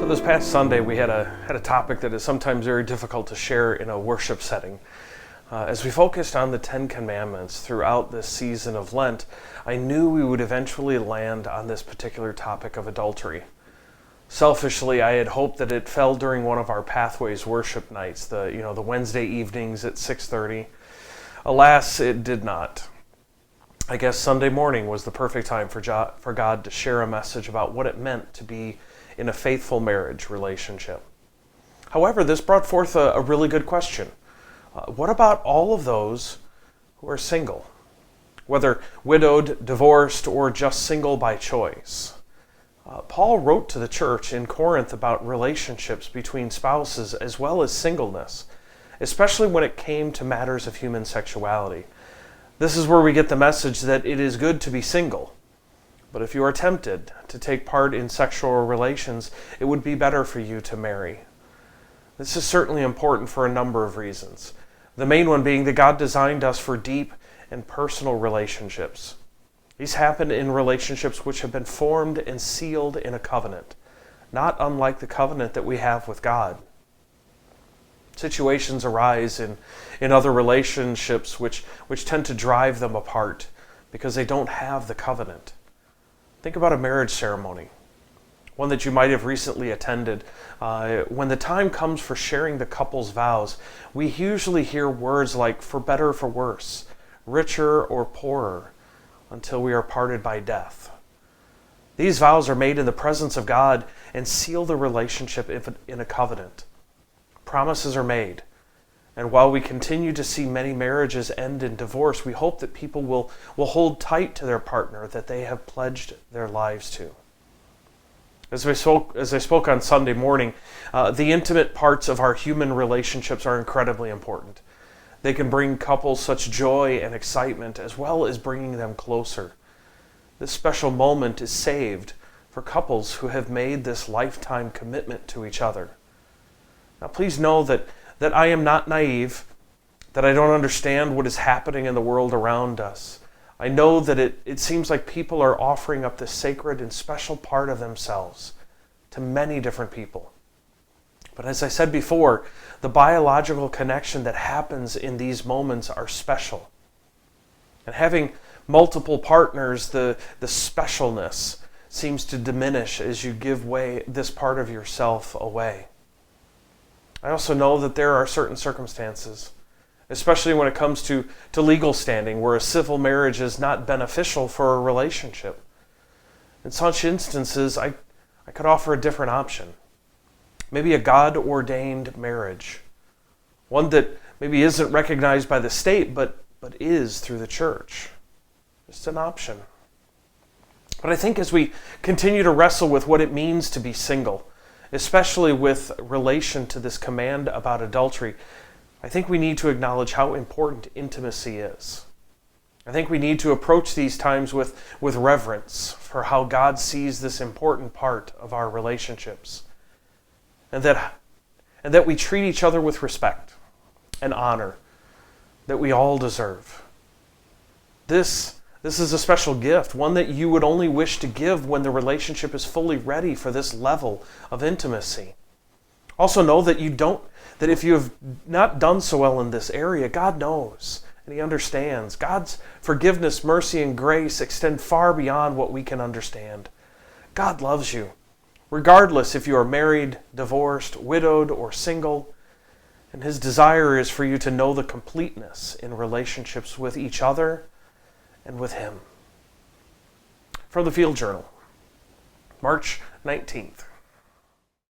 So this past Sunday, we had a topic that is sometimes very difficult to share in a worship setting. As we focused on the Ten Commandments throughout this season of Lent, I knew we would eventually land on this particular topic of adultery. Selfishly, I had hoped that it fell during one of our Pathways worship nights, the Wednesday evenings at 6:30. Alas, it did not. I guess Sunday morning was the perfect time for God to share a message about what it meant to be in a faithful marriage relationship. However, this brought forth a really good question. What about all of those who are single? Whether widowed, divorced, or just single by choice. Paul wrote to the church in Corinth about relationships between spouses as well as singleness, especially when it came to matters of human sexuality. This is where we get the message that it is good to be single. But if you are tempted to take part in sexual relations, it would be better for you to marry. This is certainly important for a number of reasons. The main one being that God designed us for deep and personal relationships. These happen in relationships which have been formed and sealed in a covenant, not unlike the covenant that we have with God. Situations arise in other relationships which tend to drive them apart because they don't have the covenant. Think about a marriage ceremony, one that you might have recently attended. When the time comes for sharing the couple's vows, we usually hear words like for better or for worse, richer or poorer, until we are parted by death. These vows are made in the presence of God and seal the relationship in a covenant. Promises are made. And while we continue to see many marriages end in divorce, we hope that people will hold tight to their partner that they have pledged their lives to. As I spoke on Sunday morning, the intimate parts of our human relationships are incredibly important. They can bring couples such joy and excitement as well as bringing them closer. This special moment is saved for couples who have made this lifetime commitment to each other. Now please know that I am not naive, that I don't understand what is happening in the world around us. I know that it seems like people are offering up this sacred and special part of themselves to many different people. But as I said before, the biological connection that happens in these moments are special. And having multiple partners, the specialness seems to diminish as you give way this part of yourself away. I also know that there are certain circumstances, especially when it comes to legal standing, where a civil marriage is not beneficial for a relationship. In such instances, I could offer a different option. Maybe a God-ordained marriage. One that maybe isn't recognized by the state, but is through the church. Just an option. But I think as we continue to wrestle with what it means to be single, especially with relation to this command about adultery, I think we need to acknowledge how important intimacy is. I think we need to approach these times with reverence for how God sees this important part of our relationships. And that we treat each other with respect and honor that we all deserve. This is a special gift, one that you would only wish to give when the relationship is fully ready for this level of intimacy. Also know that if you have not done so well in this area, God knows and He understands. God's forgiveness, mercy, and grace extend far beyond what we can understand. God loves you, regardless if you are married, divorced, widowed, or single, and His desire is for you to know the completeness in relationships with each other and with Him. From the Field Journal, March 19th.